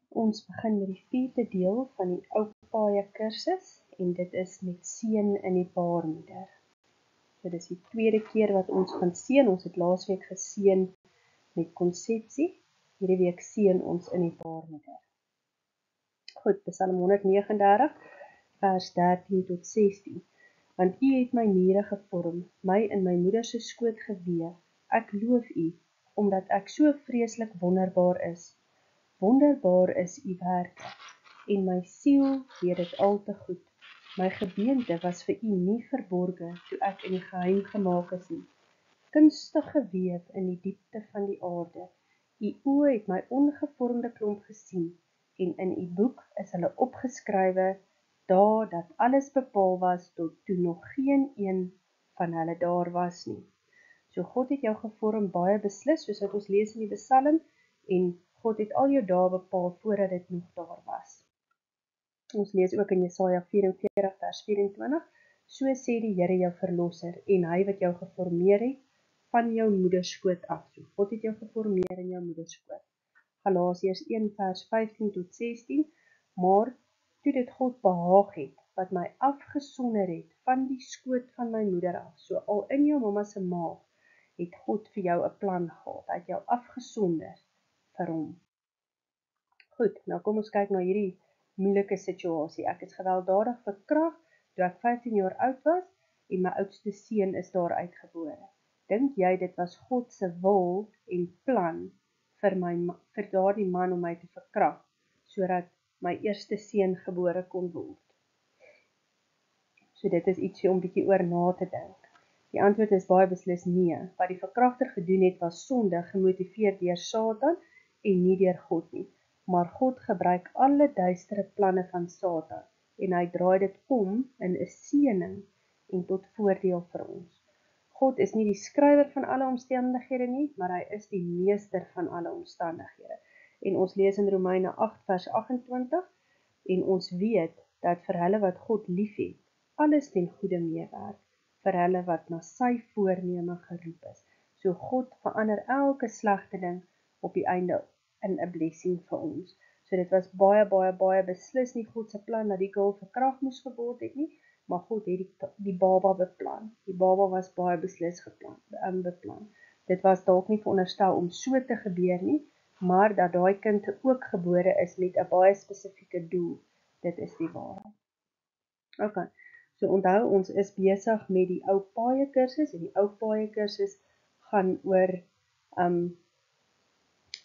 Ons begin met die 4de deel van die Ou Paaie kursus en dit is met seën in die baarmoeder. So dis die 2de keer wat ons gaan seën. Ons het laasweek geseën met konsepsie. Hierdie week seën ons in die baarmoeder. Goed, Psalm 139 vers 13 tot 16. Want U het my niere gevorm, my in my moeder se skoot gewee. Ek loof U, omdat ek so vreeslik wonderbaar is. Wonderbaar is U werke, en my siel weet dit al te goed. My gebeente was vir U nie verborge, toe ek in die geheim gemaak is nie. Kunstig geweef in die diepte van die aarde. U oë het my ongevormde klomp gesien, en in U boek is hulle opgeskrywe, daar dat alles bepaal was, tot toe nog geen een van hulle daar was nie. So God het jou gevorm baie beslis, soos wat ons lees in die Psalm, en God het al jou dae bepaal voordat dit nog daar was. Ons lees ook in Jesaja 44 vers 24, so sê die Here jou verlosser, en hy wat jou geformeer het, van jou moederskoot af. So God het jou geformeer in jou moederskoot. Galasiërs 1 vers 15 tot 16, maar toe dit God behaag het, wat my afgesonder het van die skoot van my moeder af, so al in jou mamma se maag, het God vir jou 'n plan gehad, hy het jou afgesonder vir hom. Goed, nou kom ons kyk na hierdie moeilike situasie. Ek is gewelddadig verkragt toe ek 15 jaar oud was en my oudste seun is daar uitgebore. Dink jy dit was God se wil en plan vir daardie man om my te verkragt, sodat my eerste seun gebore kon word? So dit is ietsie om bietjie oor na te dink. Die antwoord is baie beslis nee. Wat die verkragter gedoen het was sonde, gemotiveer deur Satan en nie deur God nie. Maar God gebruik alle duistere planne van Satan en hy draai dit om in 'n seëning en tot voordeel vir ons. God is nie die skrywer van alle omstandighede nie, maar hy is die meester van alle omstandighede. En ons lees in Romeine 8 vers 28 en ons weet dat vir hulle wat God liefhet, alles ten goeie meewerk, vir hulle wat na sy voorneme geroep is. So God verander elke slegte ding op die einde in 'n blessing vir ons. So dit was baie beslis nie God se plan dat die girl verkragt moes geword het nie, maar God het die baba beplan. Die baba was baie beslis beplan. Dit was dalk nie veronderstel om so te gebeur nie, maar dat daai kind ook gebore is met 'n baie spesifieke doel. Dit is die waarheid. Okay. So onthou, ons is besig met die Ou Paaie kursus en die Ou Paaie kursus gaan oor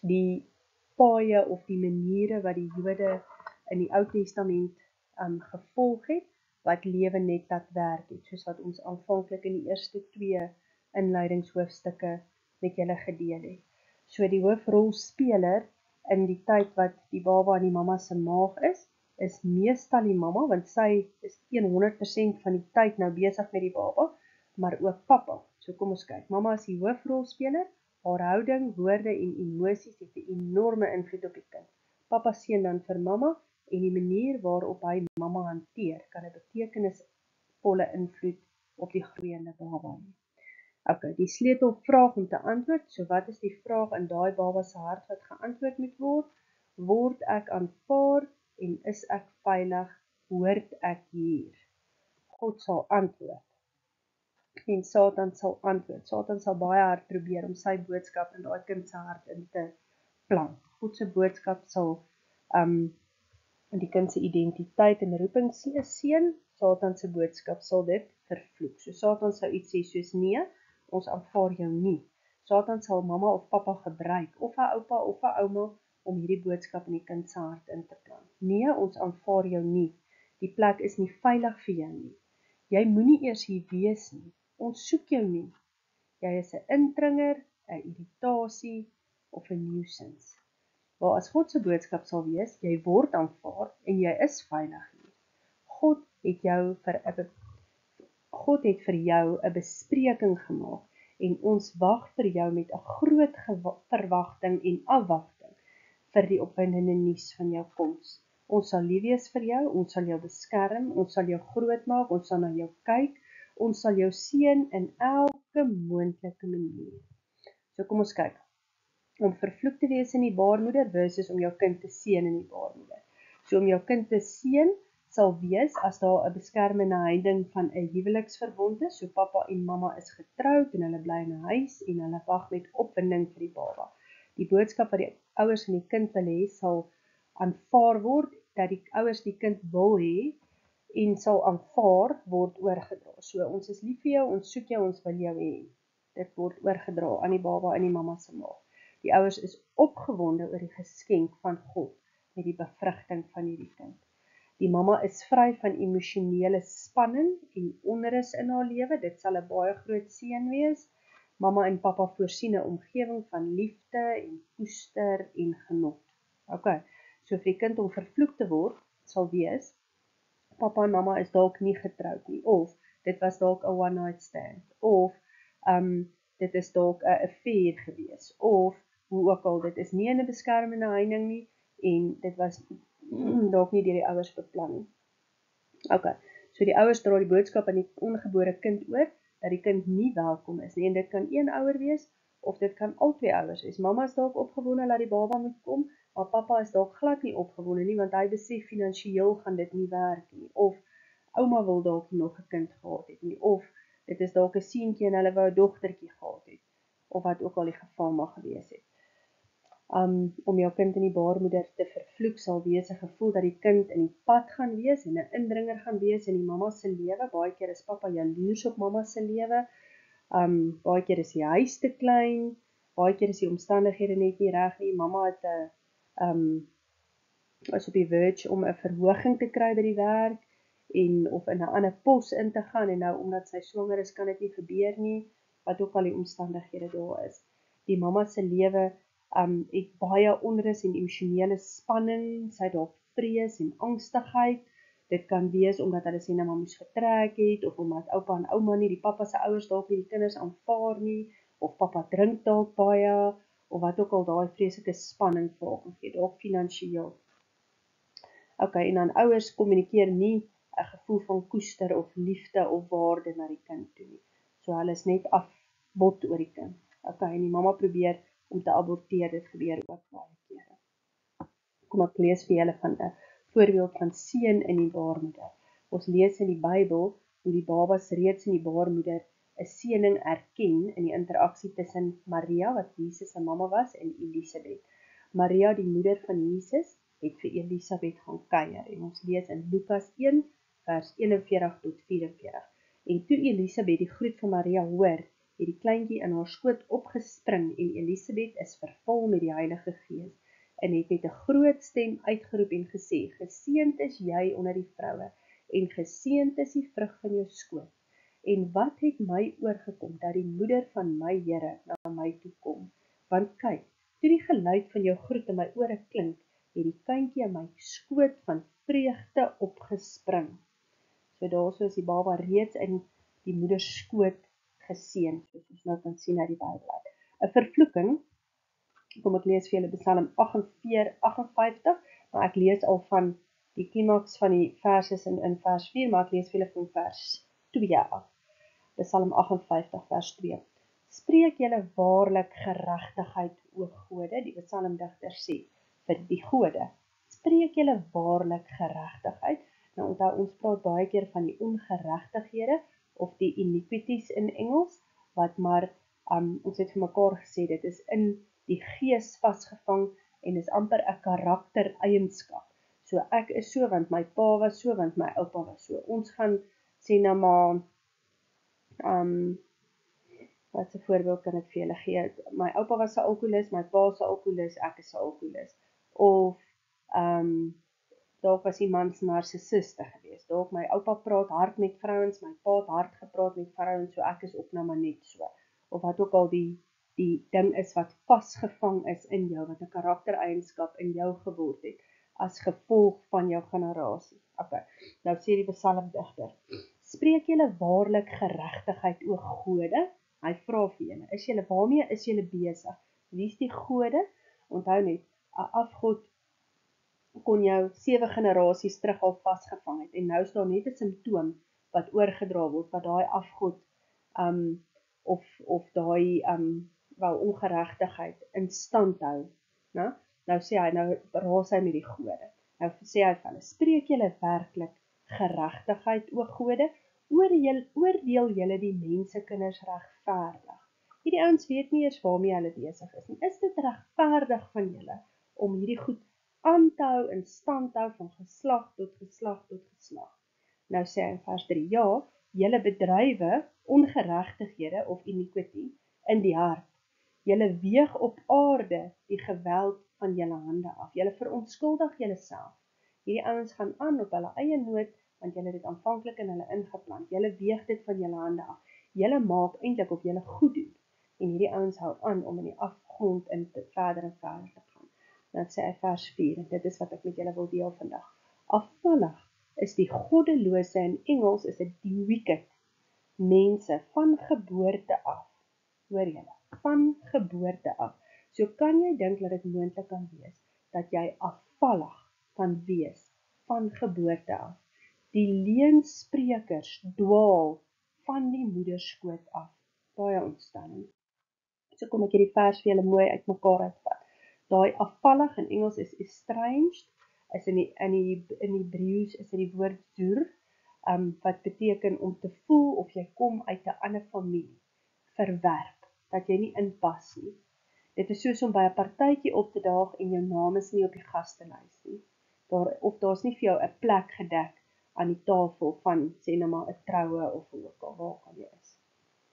die paaie of die maniere wat die Jode in die Ou Testament gevolg het, wat lewe net laat werk het, soos wat ons aanvanklik in die eerste 2 inleidingshoofstukke met julle gedeel het. So die hoofrolspeler in die tyd wat die baba in die mamma se maag is meestal die mamma, want sy is 100% van die tyd nou besig met die baba, maar ook pappa. So kom ons kyk, mamma is die hoofrolspeler, haar houding, woorde en emosies het 'n enorme invloed op die kind. Pappa seën dan vir mamma en die manier waarop hy mamma hanteer, kan 'n betekenisvolle invloed op die groeiende baba hê. Okay, die sleutelvraag om te antwoord, so wat is die vraag in daai baba se hart wat geantwoord moet word? Word ek aanvaar en is ek veilig? Hoort ek hier? God sal antwoord. En Satan sal antwoord. Satan sal baie hard probeer om sy boodskap in daai kind se hart in te plant. God se boodskap sal die kind se identiteit en roeping seën. Satan se boodskap sal dit vervloek. So Satan sou iets sê soos nee, ons aanvaar jou nie. Satan sal mamma of pappa gebruik, of 'n oupa of 'n ouma, om hierdie boodskap in die kind se hart in te plant. Nee, ons aanvaar jou nie. Die plek is nie veilig vir jou nie. Jy moenie eers hier wees nie. Ons soek jou nie. Jy is 'n indringer, 'n irritasie of 'n nuisance. Waar as God se boodskap sal wees, jy word aanvaar en jy is veilig hier. God het vir jou 'n bespreking gemaak en ons wag vir jou met 'n groot verwagting en afwagting vir die opwindende nuus van jou koms. Ons sal lief wees vir jou, ons sal jou beskerm, ons sal jou groot maak, ons sal na jou kyk, ons sal jou seën in elke moontlike manier. So kom ons kyk. om vervloek te wees in die baarmoeder versus om jou kind te seën in die baarmoeder. So om jou kind te seën sal wees as daar 'n beskermende heiding van 'n huweliksverbond is, so pappa en mamma is getroud en hulle bly in 'n huis en hulle wag met opwinding vir die baba. Die boodskap wat die ouers en die kind wil hê sal aanvaar word, dat die ouers die kind wil hê en sal aanvaar word oorgedra. So ons is lief vir jou, ons soek jou, ons wil jou hê. Dit word oorgedra aan die baba in die mamma se maag. Die ouers is opgewonde oor die geskenk van God met die bevrugting van hierdie kind. Die mamma is vry van emosionele spanning en onrus in haar lewe. Dit sal 'n baie groot seën wees. Mamma en pappa voorsien 'n omgewing van liefde en koester en genot. Okay, so vir die kind om vervloek te word, sal wees, pappa en mamma is dalk nie getroud nie, of dit was dalk 'n one night stand, of dit is dalk 'n affair gewees, of hoe ook al, dit is nie in 'n beskermende heining nie, en dit was dalk nie deur die ouers beplan nie. Okay, so die ouers dra die boodskap aan die ongebore kind oor, dat die kind nie welkom is nie, en dit kan een ouer wees, of dit kan al twee ouers wees. Mamma is dalk opgewonde dat die baba moet kom, maar pappa is dalk glad nie opgewonde nie, want hy besef finansiëel gaan dit nie werk nie, of ouma wil dalk nog 'n kind gehad het nie, of dit is dalk 'n seentjie en hulle wou 'n dogtertjie gehad het, of wat ook al die geval mag gewees het. Om jou kind in die baarmoeder te vervloek sal wees 'n gevoel dat die kind in die pad gaan wees en 'n indringer gaan wees in die mamma se lewe. Baie keer is pappa jaloers op mamma se lewe. Baie keer is die huis te klein, baie keer is die omstandighede net nie reg nie. Mamma het 'n is op die verge om 'n verhoging te kry by die werk en of in 'n ander pos in te gaan, en nou omdat sy swanger is, kan dit nie gebeur nie, wat ook al die omstandighede daar is. Die mamma se lewe het baie onrus en emosionele spanning, sy het dalk vrees en angstigheid. Dit kan wees omdat hulle sê nou maar moes getrek het, of omdat oupa en ouma nie, die pappa se ouers dalk nie die kinders aanvaar nie, of pappa drink dalk baie, of wat ook al daai vreeslike spanning vir hom gee, dalk finansiëel. Okay, en dan ouers kommunikeer nie 'n gevoel van koester of liefde of waarde na die kind toe nie. So hulle is net afbot oor die kind. Okay, en die mamma probeer om te aborteer, dit gebeur ook baie kere. Kom ek lees vir julle van 'n voorbeeld van seën in die baarmoeder. Ons lees in die Bybel hoe die babas reeds in die baarmoeder 'n seëning erken in die interaksie tussen Maria, wat Jesus se mamma was, en Elisabet. Maria, die moeder van Jesus, het vir Elisabet gaan kuier, en ons lees in Lukas 1 vers 41 tot 44. En toe Elisabet die groet van Maria hoor, het die kleintjie in haar skoot opgespring, en Elisabet is vervul met die Heilige Gees en het met 'n groot stem uitgeroep en gesê: "Geseënd is jy onder die vroue, en geseënd is die vrug van jou skoot. En wat het my oorgekom dat die moeder van my Here na my toe kom? Want kyk, toe die geluid van jou groet in my ore klink, het die kindjie in my skoot van vreugde opgespring." So daarso is die baba reeds in die moeder skoot geseën, soos ons nou kan sien uit die Bybel. 'n Vervloeking, kom ek lees vir julle Psalm 58, maar ek lees al van die klimaks van die verses in vers 4, maar ek lees vir julle van vers 2 af. Psalm 58 vers 2. Spreek julle waarlik geregtigheid, o gode, die psalmdigter sê vir die gode. Spreek julle waarlik geregtigheid. Nou onthou, ons praat baie keer van die ongeregtighede of die iniquities in Engels, wat maar ons het vir mekaar gesê, dit is in die gees vasgevang en is amper 'n karaktereienskap. So ek is so want my pa was so, want my oupa was so. Ons gaan sê nou maar wat 'n voorbeeld kan ek vir julle gee? My oupa was 'n alkoholist, my pa was 'n alkoholist, ek is 'n alkoholist. Of dalk was die mans narcissiste geweest. Dalk my oupa praat hard met vrouens, my pa het hard gepraat met vrouens, so ek is ook nou maar net so. Of wat ook al die ding is wat vasgevang is in jou, wat 'n karaktereienskap in jou geword het, as gevolg van jou generasie. Okay, nou sê die psalmdigter: Spreek julle waarlik geregtigheid, o gode? Hy vra vir julle, waarmee is julle besig? Wie is die gode? Onthou net, 'n afgod kon jou 7 generasies terug al vasgevang het, en nou is daar net 'n simptoom wat oorgedra word, wat daai afgod of daai wou ongeregtigheid in stand hou, né? Nou sê hy, nou raas hy met die gode. Nou sê hy van, spreek julle werklik geregtigheid, o gode, oordeel julle die mensekinders regverdig. Hierdie ouens weet nie eers waarmee hulle besig is nie. Is dit regverdig van julle om hierdie goed aan te hou, in stand te hou van geslag tot geslag tot geslag? Nou sê hy in vers 3, ja, julle bedrywe ongeregtighede of iniquity in die hart. Julle weeg op aarde die geweld van julle hande af. Julle verontskuldig julle self. Hierdie ouens gaan aan op hulle eie nood, want julle het dit aanvanklik in hulle ingeplant. Julle weeg dit van julle hande af. Julle maak eintlik of julle goed doen. En hierdie ouens hou aan om in die afgrond in te verder en verder te gaan. Dan sê hy vers 4, en dit is wat ek met julle wil deel vandag. Afvallig is die goddelose, in Engels is dit die wicked, mense van geboorte af. Hoor julle, van geboorte af. So kan jy dink dat dit moontlik kan wees, dat jy afvallig kan wees, van geboorte af. Die leuensprekers dwaal van die moederskoot af. Baie ontstelling. So kom ek hierdie vers vir julle mooi uit mekaar uitvat. Daai afvallig in Engels is estranged, is in Hebreëus is die woord zur, wat beteken om te voel of jy kom uit 'n ander familie, verwerp, dat jy nie inpas nie. Dit is soos om by 'n partytjie op te daag en jou naam is nie op die gastelys nie. Of daar's nie vir jou 'n plek gedek aan die tafel van, sê nou maar 'n troue of ook al waar kan jy is.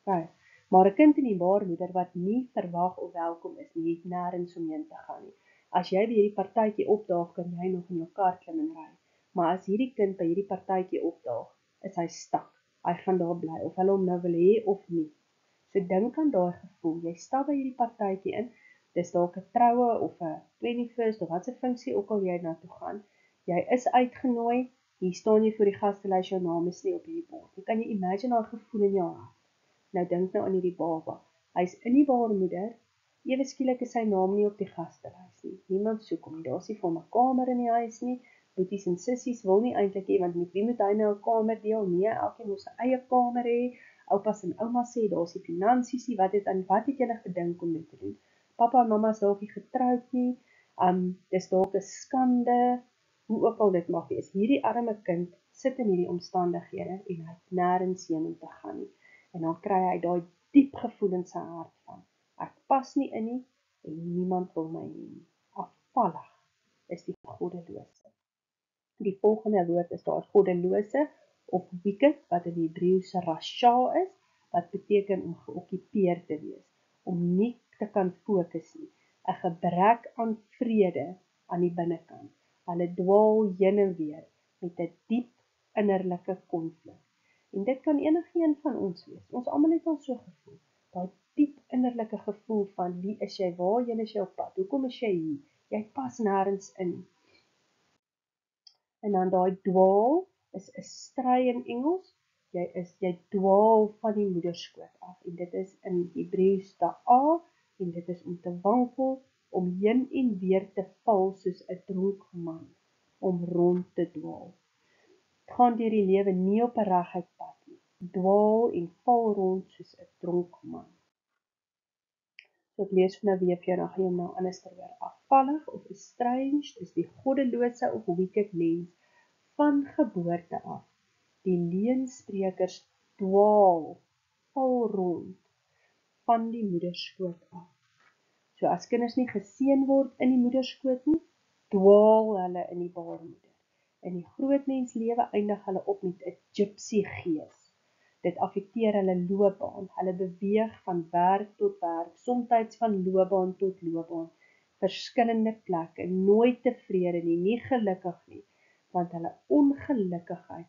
Okay. Maar 'n kind in die baarmoeder wat nie verwag of welkom is nie, het nêrens omheen te gaan nie. As jy by hierdie partytjie opdaag, kan jy nog in jou kar klim en ry. Maar as hierdie kind by hierdie partytjie opdaag, is hy stak. Hy gaan daar bly, of hulle hom nou wil hê of nie. So dink aan daai gevoel, jy stap by hierdie partytjie in, dis dalk 'n troue of 'n 21st of wat se funksie ook al jy na toe gaan. Jy is uitgenooi, hier staan jy voor die gastelys, jou naam is nie op hierdie bord. Jy kan jy imagine daai gevoel in jou hart. Nou dink nou aan hierdie baba. Hy's in die baarmoeder, ewe skielik is sy naam nie op die gastelys nie. Niemand soek hom nie. Daar's nie vir hom 'n kamer in die huis nie. Boeties en sissies wil nie eintlik hê, want met wie moet hy nou 'n kamer deel? Nee, elkeen moet sy eie kamer hê. Oupas en oumas sê daar's nie finansies nie. Wat het julle gedink om dit te doen? Pappa en mamma is dalk nie getroud nie. Dis dalk 'n skande. Hoe ook al dit mag wees. Hierdie arme kind sit in hierdie omstandighede en hy het nêrens heen om te gaan nie. En dan kry hy daai diep gevoel in sy hart van, ek pas nie in nie, en niemand wil my nie. Afvallig is die goddelose. Die volgende woord is daar goddelose, of wicked, wat in die Hebreëus rasha is, wat beteken om geokkupeerd te wees, om nie te kan fokus nie, 'n gebrek aan vrede aan die binnekant. Hulle dwaal heen en weer met 'n diep innerlike konflik. En dit kan enigiemand van ons wees. Ons almal het al so gevoel. Daai diep innerlike gevoel van, wie is jy, waarheen is jy op pad, hoekom is jy hier? Jy pas nêrens in. En dan daai dwaal is 'n stry in Engels. Jy dwaal van die moederskoot af. En dit is in Hebreëus da'a, en dit is om te wankel, om heen en weer te val soos 'n dronk man, om rond te dwaal. Gaan deur die lewe nie op 'n reguit pad nie. Dwaal en val rond soos 'n dronk man. So ek lees nou weer vir jou, dan gaan jy nou anders te hoor. Afvallig of estranged is die goddelose of wicked mens van geboorte af. Die leuensprekers dwaal, val rond van die moederskoot af. So as kinders nie geseën word in die moederskoot nie, dwaal hulle in die baarmoeder. In die grootmens lewe eindig hulle op met 'n gypsy gees. Dit affekteer hulle loopbaan. Hulle beweeg van werk tot werk, soms van loopbaan tot loopbaan, verskillende plekke, nooit tevrede nie gelukkig nie, want hulle ongelukkigheid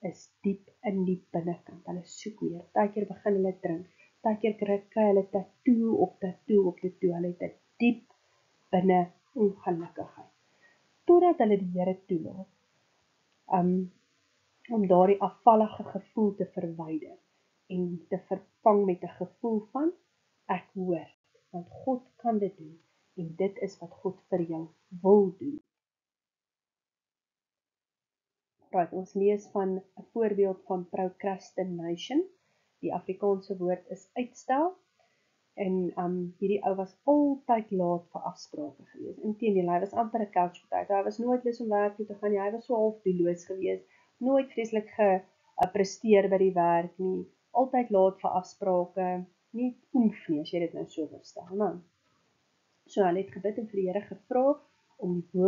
is diep in die binnekant. Hulle soek meer. Partykeer begin hulle drink. Partykeer kry hulle tattoo op tattoo op tattoo. Hulle het 'n diep binne ongelukkigheid. Totdat hulle die Here toelaat om daardie afvallige gevoel te verwyder en te vervang met 'n gevoel van, ek hoort, want God kan dit doen, en dit is wat God vir jou wil doen. Right, ons lees van 'n voorbeeld van procrastination. Die Afrikaanse woord is uitstel. En hierdie ou was altyd laat vir afsprake gewees. Inteendeel, hy was amper 'n couch potato. Hy was nooit lus om werk toe te gaan nie. Hy was so half doelloos gewees. Nooit vreeslik gepresteer by die werk nie. Altyd laat vir afsprake. Nie oef nie, as jy dit nou so wil stel, man. So hulle het gebid en vir die Here gevra om die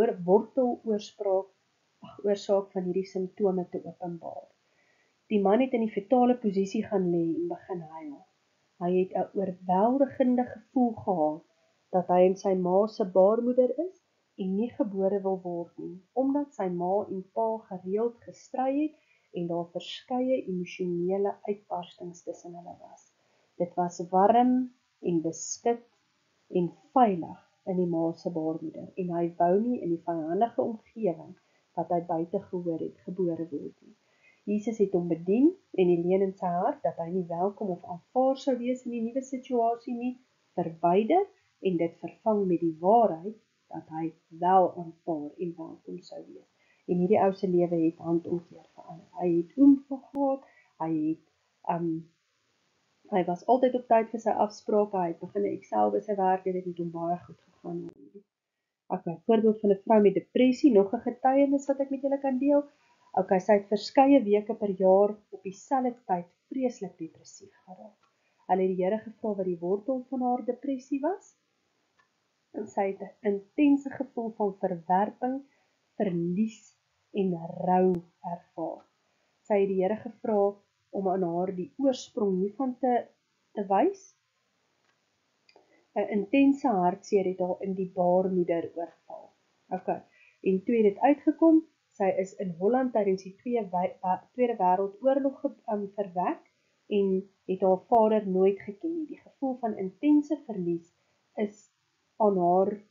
oorsaak van hierdie simptome te openbaar. Die man het in die fetale posisie gaan lê en begin huil. Hy het 'n oorweldigende gevoel gehad dat hy in sy ma se baarmoeder is en nie gebore wil word nie, omdat sy ma en pa gereeld gestry het en daar verskeie emosionele uitbarstings tussen hulle was. Dit was warm en beskik en veilig in die ma se baarmoeder en hy wou nie in die vyandige omgewing wat hy buite gehoor het, gebore word nie. Jesus het hom bedien en die leuen in sy hart dat hy nie welkom of aanvaar sou wees in die nuwe situasie nie, verwyder en dit vervang met die waarheid dat hy wel aanvaar en welkom sou wees. En hierdie ou se lewe het handomkeer verander. Hy het omvang gehad, hy was altyd op tyd vir sy afsprake, hy het begin 'n Excel by sy werk, dit het hom baie goed gegaan. Okay, voorbeeld van 'n vrou met depressie, nog 'n getuienis wat ek met julle kan deel. Okay, sy het verskeie weke per jaar op dieselfde tyd vreeslik depressief geraak. Hulle het die Here gevra wat die wortel van haar depressie was. En sy het 'n intense gevoel van verwerping, verlies en rou ervaar. Sy het die Here gevra om aan haar die oorsprong hiervan te wys. 'n intense hartseer het haar in die baarmoeder oorval. Okay, en toe het dit uitgekom, sy is in Holland tydens die Tweede Wêreldoorlog verwek en het haar vader nooit geken nie. Die gevoel van intense verlies is aan haar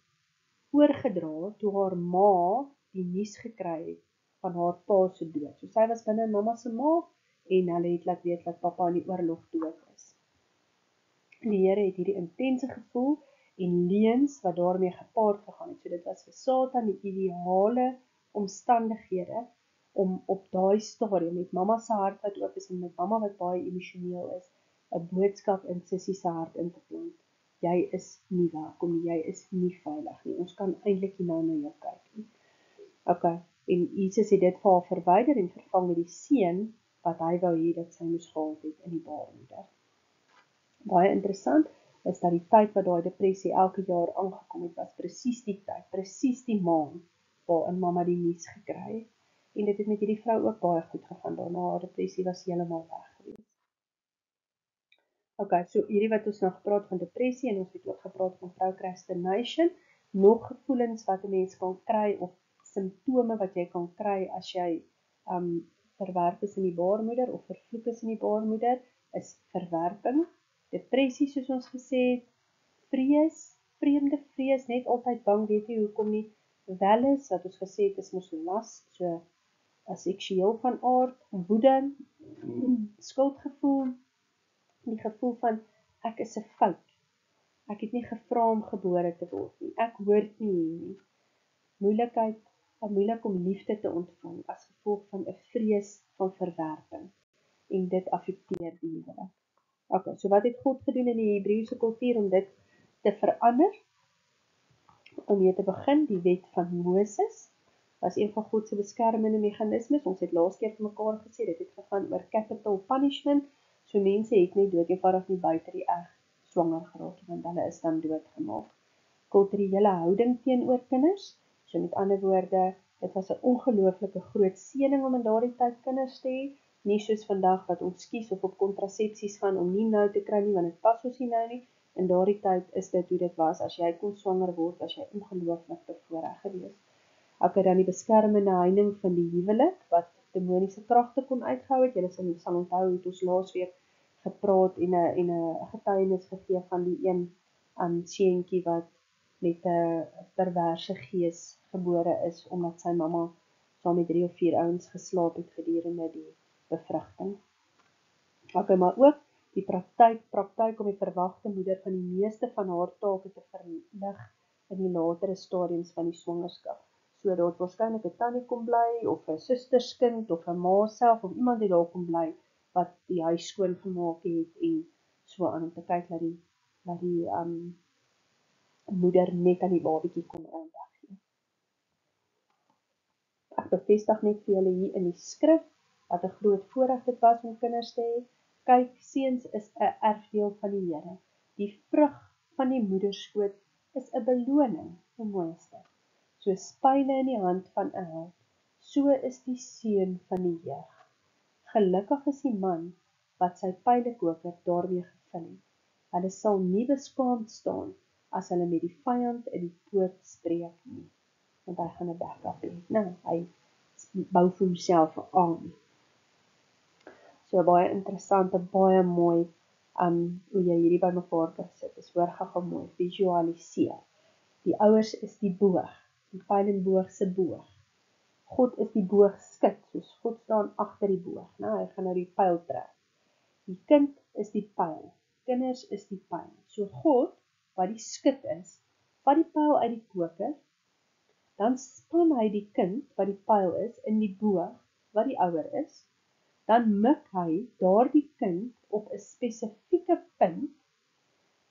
oorgedra toe haar ma die nuus gekry het van haar pa se dood. So sy was binne in mamma se maag en hulle het laat weet dat pappa in die oorlog dood is. Die Here het hierdie intense gevoel en leuns wat daarmee gepaard gegaan het. So dit was vir Satan die ideale omstandighede om op daai stadium met mamma se hart wat oop is en met mamma wat baie emosioneel is, 'n boodskap in Sissie se hart in te plant. Jy is nie welkom nie, jy is nie veilig nie. Ons kan eintlik nie nou na jou kyk nie. Okay, en Jesus het dit vir haar verwyder en vervang met die seun wat hy wou hê dat sy moes gehad het in die baarmoeder. Baie interessant is dat die tyd wat daai depressie elke jaar aangekom het, was presies die tyd, presies die maand waarin mamma die nuus gekry het. En dit het met hierdie vrou ook baie goed gegaan. Daarna haar depressie was heeltemal weg gewees. Okay, so hierdie wat ons nou gepraat van depressie en ons het ook gepraat van procrastination, nog gevoelens wat 'n mens kan kry of simptome wat jy kan kry as jy verwerp is in die baarmoeder of vervloek is in die baarmoeder, is verwerping. Depressie, soos ons gesê het, vrees, vreemde vrees, net altyd bang, weet jy hoekom nie, welis, wat ons gesê het, is mos las, so seksueel van aard, woede, skuldgevoel, die gevoel van, ek is 'n fout, ek het nie gevra om gebore te word nie, ek hoort nie hier nie, moeilikheid, moeilik om liefde te ontvang, as gevolg van 'n vrees van verwerping, en dit affekteer die huwelik. Okay, so wat het God gedoen in die Hebreëse kultuur om dit te verander? Om mee te begin, die wet van Moses, was een van God se beskermende meganismes. Ons het laas keer vir mekaar gesê, dit het gegaan oor capital punishment, so mense het nie dood eenvoudig nie buite die eg swanger geraak, want hulle is dan doodgemaak. Kulturele houding teenoor kinders, so met ander woorde, dit was 'n ongelooflike groot seëning om in daardie tyd kinders te hê, nie soos vandag wat ons kies of op kontrasepsies gaan om nie nou te kry nie, want dit pas ons nie nou nie. In daardie tyd is dit hoe dit was, as jy kon swanger word, as jy ongelooflik bevoorreg gewees. Okay, dan die beskermende heining van die huwelik, wat demoniese kragte kon uitgehou het. Julle sal onthou, het ons laasweek gepraat en 'n getuienis gegee van die een seentjie wat met 'n perverse gees gebore is, omdat sy mamma saam met 3 of 4 ouens geslaap het gedurende die bevrugting. Okay, maar ook die praktyk om die verwagte moeder van die meeste van haar take te verlig in die latere stadiums van die swangerskap. So daar het waarskynlik 'n tannie kom bly, of 'n susterskind, of 'n ma self, of iemand het daar kom bly, wat die huis skoon gemaak het, en so aan, om te kyk dat die dat die moeder net aan die babatjie kon aandag gee. Ek bevestig net vir julle hier in die skrif, wat 'n groot voorreg dit was om kinders te hê. Kyk, seuns is 'n erfdeel van die Here. Die vrug van die moederskoot is 'n beloning, hoe mooi is dit. Soos pyle in die hand van 'n held, so is die seun van die jeug. Gelukkig is die man wat sy pylekoker daarmee gevul het. Hulle sal nie beskaamd staan as hulle met die vyand in die poort spreek nie, want hy gaan 'n backup hê. Nou, hy bou vir homself 'n army. So baie interessant en baie mooi hoe jy hierdie bymekaar kan sit. Dis hoor gou mooi, visualiseer. Die ouers is die boog, die pyl en boog se boog. God is die boogskut, soos God staan agter die boog. Nou, hy gaan nou die pyl trek. Die kind is die pyl, kinders is die pyl. So God, wat die skut is, vat die pyl uit die koker, dan span hy die kind, wat die pyl is, in die boog, wat die ouer is, dan mik hy daardie kind op 'n spesifieke punt,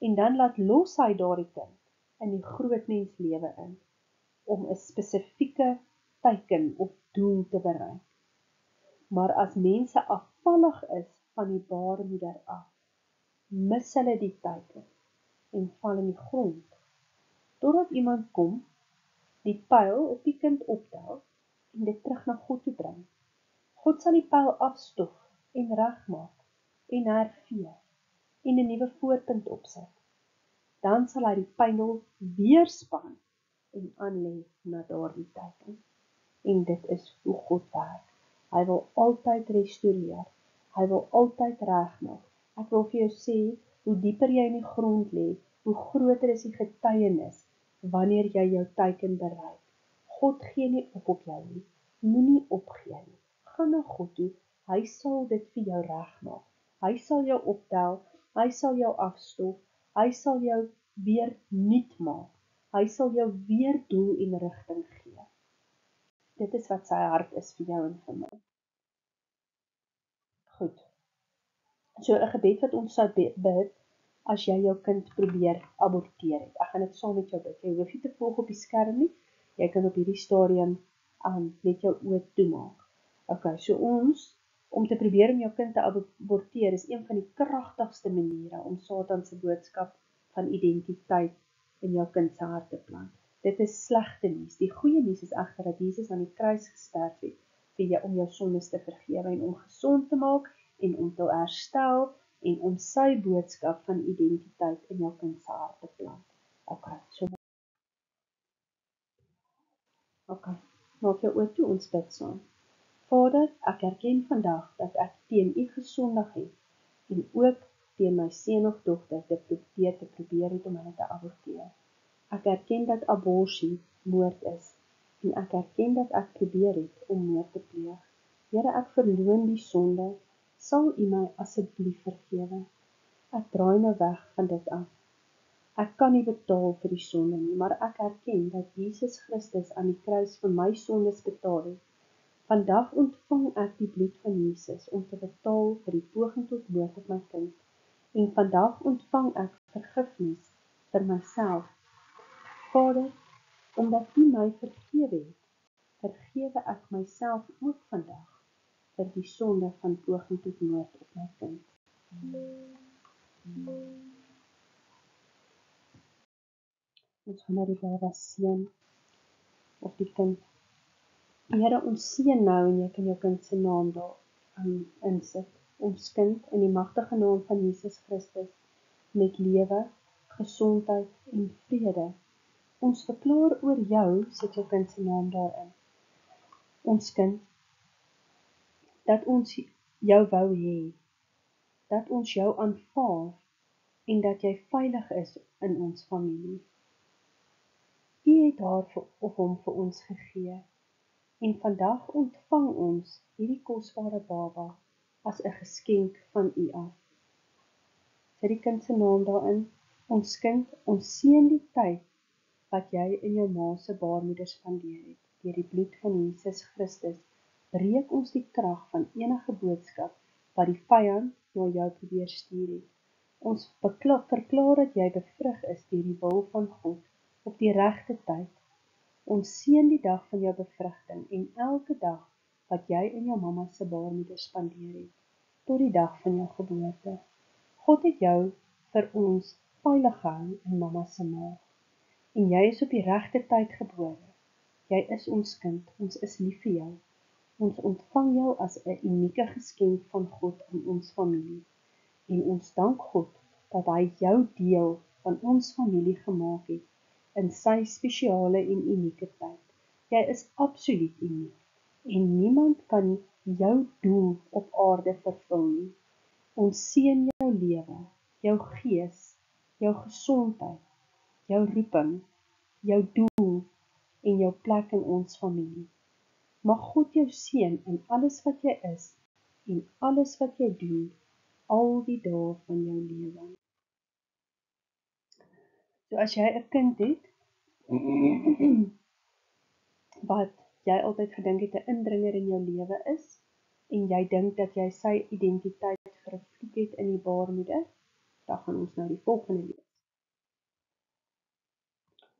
en dan laat los hy daardie kind in die groot mens lewe in, om 'n spesifieke teiken of doel te bereik. Maar as mense afvallig is van die baarmoeder af, mis hulle die teiken en val in die grond, totdat iemand kom, die pyl op die kind optel en dit terug na God toe bring. God sal die pyl afstof en regmaak en hervee en 'n nuwe voorpunt opsit. Dan sal hy die pyl weer span en aanlê na daardie teiken. En dit is hoe God werk. Hy wil altyd restoreer. Hy wil altyd regmaak. Ek wil vir jou sê, hoe dieper jy in die grond lê, hoe groter is die getuienis wanneer jy jou teiken bereik. God gee nie op jou nie. Moenie opgee nie. Gaan na God toe. Hy sal dit vir jou regmaak. Hy sal jou optel. Hy sal jou afstof. Hy sal jou weer nuut maak. Hy sal jou weer doel en rigting gee. Dit is wat sy hart is vir jou en vir my. Goed. So 'n gebed wat ons sou bid, as jy jou kind probeer aborteer het. Ek gaan dit saam met jou bid. Jy hoef nie te volg op die skerm nie. Jy kan op hierdie stadium net jou oë toemaak. Okay, so om te probeer om jou kind te aborteer, is een van die kragtigste maniere om Satan se boodskap van identiteit in jou kind se hart te plant. Dit is slegte nuus. Die goeie nuus is egter dat Jesus aan die kruis gesterf het vir jou om jou sondes te vergewe en om gesond te maak en om te herstel en om sy boodskap van identiteit in jou kind se hart te plant. Okay, maak jou oë toe, ons bid saam. Vader, ek erken vandag dat ek teen U gesondig het en ook teen my seun of dogter te probeer het om hulle te aborteer. Ek erken dat abortus moord is en ek erken dat ek probeer het om moord te pleeg. Here, ek verloon die sonde. Sal U my asseblief vergewe? Ek draai nou weg van dit af. Ek kan nie betaal vir die sonde nie, maar ek erken dat Jesus Christus aan die kruis vir my sondes betaal het. Vandag ontvang ek die bloed van Jesus om te betaal vir die poging tot moord op my kind. En vandag ontvang ek vergifnis vir myself. Vader, omdat U my vergewe het, vergewe ek myself ook vandag vir die sonde van poging tot moord op my kind. Ons gaan nou die baba seën of die kind. Here, ons seën nou en jy kan jou kind se naam daar insit. Ons kind in die magtige naam van Jesus Christus met lewe, gesondheid en vrede. Ons verklaar oor jou, sit jou kind se naam daarin. Ons kind, dat ons jou wou hê, dat ons jou aanvaar en dat jy veilig is in ons familie. U het haar of hom vir ons gegee en vandag ontvang ons hierdie kosbare baba as 'n geskenk van U af. Sit die kind se naam daarin. Ons kind, ons seën die tyd wat jy in jou ma se baarmoeder spandeer het. Deur die bloed van Jesus Christus breek ons die krag van enige boodskap wat die vyand na jou probeer stuur het. Ons verklaar dat jy bevrug is deur die wil van God op die regte tyd. Ons seën die dag van jou bevrugting en elke dag wat jy in jou mamma se baarmoeder spandeer het, tot die dag van jou geboorte. God het jou vir ons veilig gehou in mamma se maag. En jy is op die regte tyd gebore. Jy is ons kind, ons is lief vir jou. Ons ontvang jou as 'n unieke geskenk van God in ons familie. En ons dank God dat hy jou deel van ons familie gemaak het in sy spesiale en unieke tyd. Jy is absoluut uniek en niemand kan jou doel op aarde vervul nie. Ons seën jou lewe, jou gees, jou gesondheid, jou roeping, jou doel en jou plek in ons familie. Mag God jou seën in alles wat jy is en alles wat jy doen, al die dae van jou lewe. So as jy 'n kind het, wat jy altyd gedink het 'n indringer in jou lewe is, en jy dink dat jy sy identiteit vervloek het in die baarmoeder, dan gaan ons nou die volgende lees.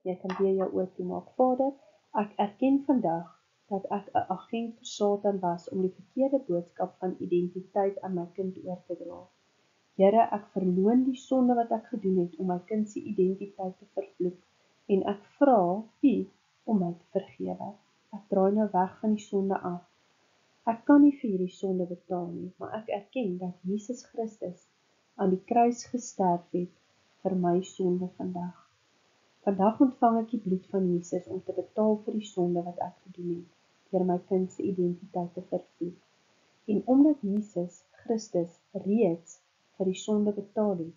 Jy kan weer jou oë toemaak. Vader, ek erken vandag dat ek 'n agent vir Satan was om die verkeerde boodskap van identiteit aan my kind oor te dra. Here, ek verloon die sonde wat ek gedoen het om my kind se identiteit te vervloek en ek vra U om my te vergewe. Ek draai nou weg van die sonde af. Ek kan nie vir hierdie sonde betaal nie, maar ek erken dat Jesus Christus aan die kruis gesterf het vir my sonde vandag. Vandag ontvang ek die bloed van Jesus om te betaal vir die sonde wat ek gedoen het, deur my kind se identiteit te vervloek. En omdat Jesus Christus reeds vir die sonde betaal het,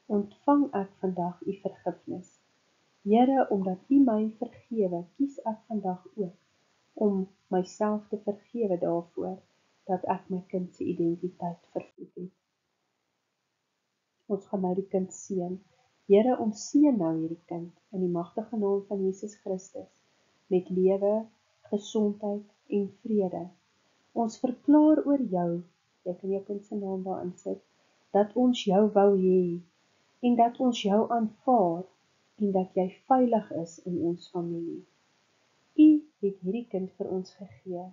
ontvang ek vandag U vergifnis. Here, omdat U my vergewe, kies ek vandag ook om myself te vergewe daarvoor dat ek my kind se identiteit vervloek het. Ons gaan nou die kind seën. Here, ons seën nou hierdie kind in die magtige naam van Jesus Christus met lewe, gesondheid en vrede. Ons verklaar oor jou, jy kan jou kind se naam daarin sit, dat ons jou wou hê en dat ons jou aanvaar en dat jy veilig is in ons familie. U het hierdie kind vir ons gegee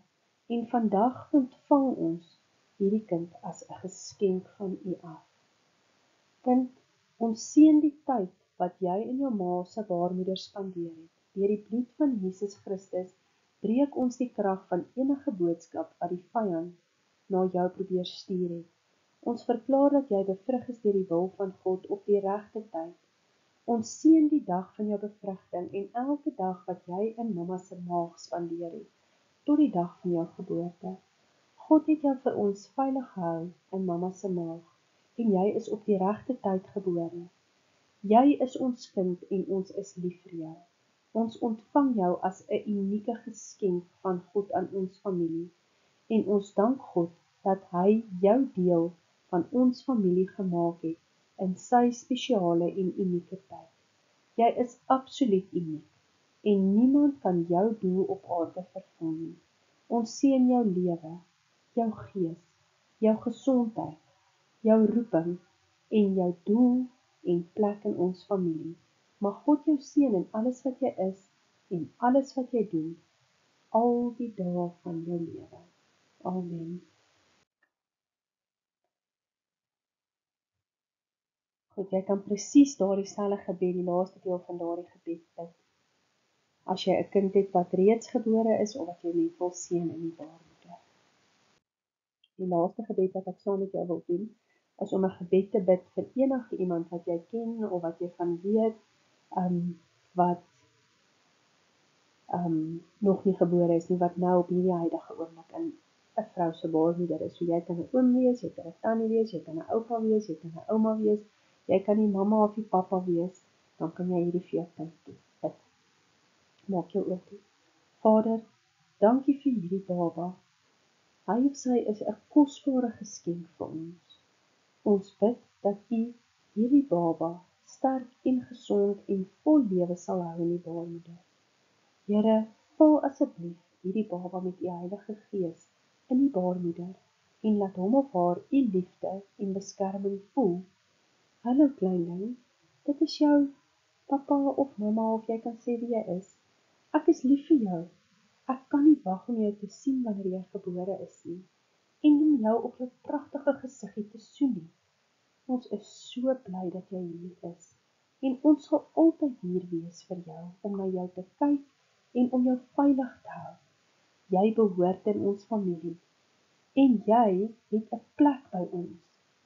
en vandag ontvang ons hierdie kind as 'n geskenk van U af. Kind, ons seën die tyd wat jy in jou ma se baarmoeder spandeer het. Deur die bloed van Jesus Christus breek ons die krag van enige boodskap wat die vyand na jou probeer stuur het. Ons verklaar dat jy bevrug is deur die wil van God op die regte tyd. Ons seën die dag van jou bevrugting en elke dag wat jy in mamma se maag spandeer het, tot die dag van jou geboorte. God het jou vir ons veilig gehou in mamma se maag en jy is op die regte tyd gebore. Jy is ons kind en ons is lief vir jou. Ons ontvang jou as 'n unieke geskenk van God aan ons familie en ons dank God dat hy jou deel van ons familie gemaak het in sy spesiale en unieke tyd. Jy is absoluut uniek en niemand kan jou doel op aarde vervul nie. Ons seën jou lewe, jou gees, jou gesondheid, jou roeping en jou doel en plek in ons familie. Mag God jou seën in alles wat jy is en alles wat jy doen, al die dae van jou lewe. Amen. Goed, jy kan presies daardie selfde gebed, die laaste deel van daardie gebed bid. As jy 'n kind het wat reeds gebore is of wat jy net wil seën in die baarmoeder. Die laaste gebed wat ek saam met jou wil doen, is om 'n gebed te bid vir enige iemand wat jy ken of wat jy van weet, wat nog nie gebore is nie, wat nou op hierdie huidige oomblik in 'n vrou se baarmoeder is. So jy kan 'n oom wees, jy kan 'n tannie wees, jy kan 'n oupa wees, jy kan 'n ouma wees, jy kan die mamma of die pappa wees, dan kan jy hierdie vir jou kind bid. Maak jou oop toe. Vader, dankie vir hierdie baba. Hy of sy is 'n kosbare geskenk vir ons. Ons bid dat U hierdie baba sterk en gesond en vol lewe sal hou in die baarmoeder. Here, vul asseblief hierdie baba met U Heilige Gees in die baarmoeder en laat hom of haar U liefde en beskerming voel Hallo klein ding, dit is jou papa of mamma of jy kan sê wie jy is. Ek is lief vir jou. Ek kan nie wag om jou te sien wanneer jy gebore is nie en om jou op jou pragtige gesiggie te soen nie. Ons is so bly dat jy hier is en ons sal altyd hier wees vir jou om na jou te kyk en om jou veilig te hou. Jy behoort in ons familie en jy het 'n plek by ons.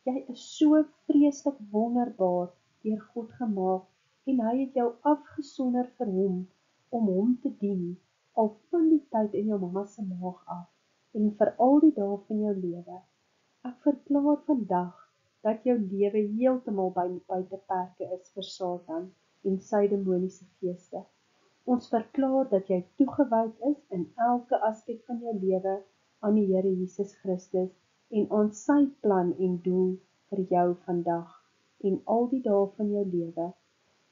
Jy is so vreeslik wonderbaar deur God gemaak en hy het jou afgesonder vir hom om hom te dien al van die tyd in jou mamma se maag af en vir al die dae van jou lewe. Ek verklaar vandag dat jou lewe heeltemal buite perke is vir Satan en sy demoniese geeste. Ons verklaar dat jy toegewyd is in elke aspek van jou lewe aan die Here Jesus Christus en aan sy plan en doel vir jou vandag en al die dae van jou lewe.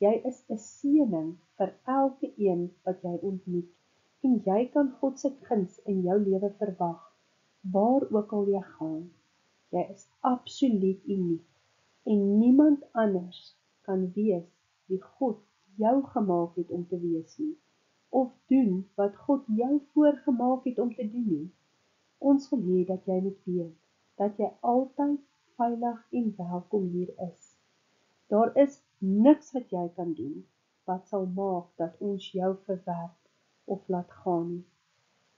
Jy is 'n seëning vir elke een wat jy ontmoet en jy kan God se guns in jou lewe verwag, waar ook al jy gaan. Jy is absoluut uniek en niemand anders kan wees wie God jou gemaak het om te wees nie, of doen wat God jou voorgemaak het om te doen nie. Ons wil hê dat jy moet weet, dat jy altyd veilig en welkom hier is. Daar is niks wat jy kan doen, wat sal maak dat ons jou verwerp of laat gaan nie.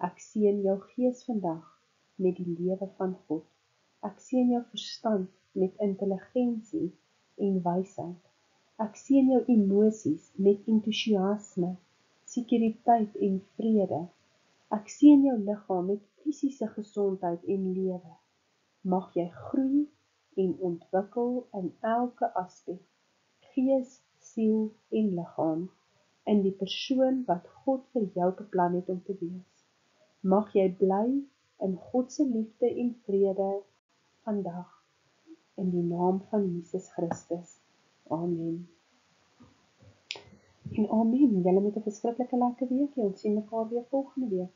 Ek seën jou gees vandag met die lewe van God. Ek seën jou verstand met intelligensie en wysheid. Ek seën jou emosies met entoesiasme, sekuriteit en vrede. Ek seën jou liggaam met fisiese gesondheid en lewe. Mag jy groei en ontwikkel in elke aspek, gees, siel en liggaam, in die persoon wat God vir jou beplan het om te wees. Mag jy bly in God se liefde en vrede vandag, in die naam van Jesus Christus. Amen. En amen. Julle moet 'n verskriklike lekker week hê. Ons sien mekaar weer volgende week.